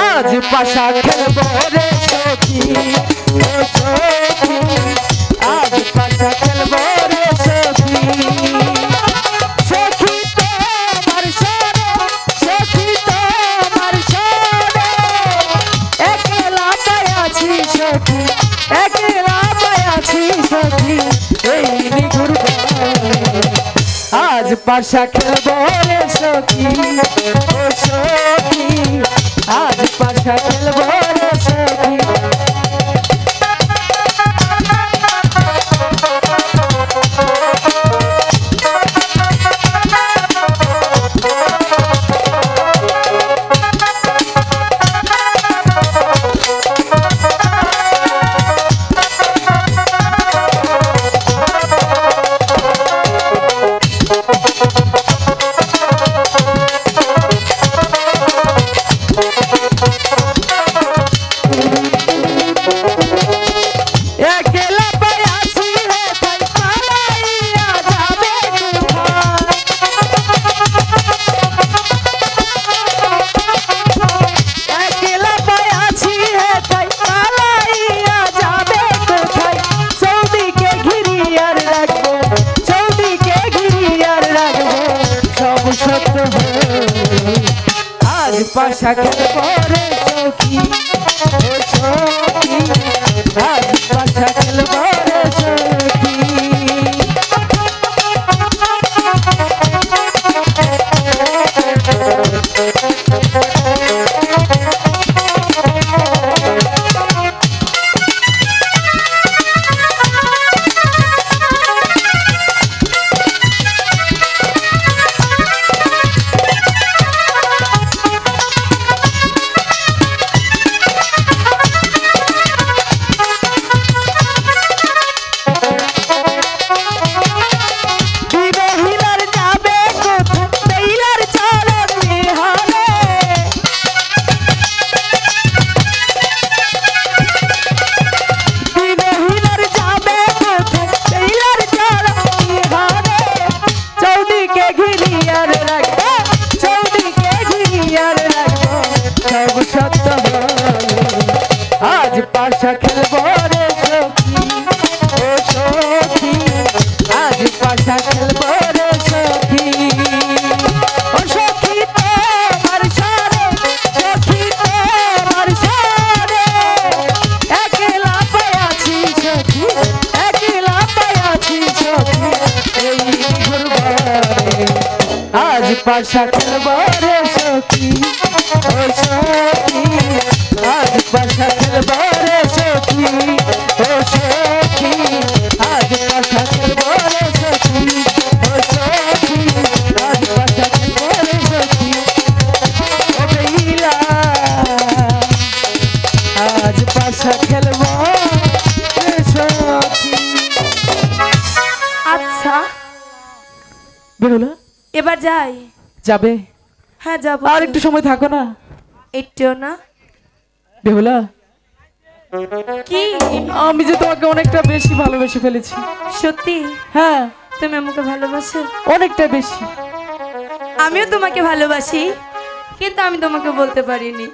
আজ পাশা খেলবো রে সখী ও সখী আজ পাশা খেলবো রে সখী সখী তোমার সরে সখী তোমার সরে একলা পায়াছি সখী একলা পায়াছি সখী এই নিগুর আজ পাশা খেলবো রে সখী ও সখী আজ পাশা খেলবো রে সখী পাশা খেলবো রে সখী ও সখী আজ পাশা খেলবো রে সখী আজ পাশা খেলবো রে সখী ও সখী আজ পাশা খেলবো রে সখী ও সখী তোমার সরে সখী তোমার সরে একলা পায়াছি সখী একলা পায়াছি সখী এই ঘুরবারে আজ পাশা খেলবো রে সখী ও সখী আজ পাশা খেলবো রে সখী ও সখী আজ পাশা খেলবো রে সখী ও সখী আজ পাশা খেলবো রে সখী ও বেইলা আজ পাশা খেলবো রে সখী। আচ্ছা বেহুলা এবার যাই যাবে? হ্যাঁ যাবো। আর একটু সময় থাকো না। একটু না বেহুলা কি আমি যে তোমাকে অনেকটা বেশি ভালোবেসে ফেলেছি। সত্যি? হ্যাঁ তুমি আমাকে ভালোবাসো? অনেকটা বেশি। আমিও তোমাকে ভালোবাসি কিন্তু আমি তোমাকে বলতে পারিনি।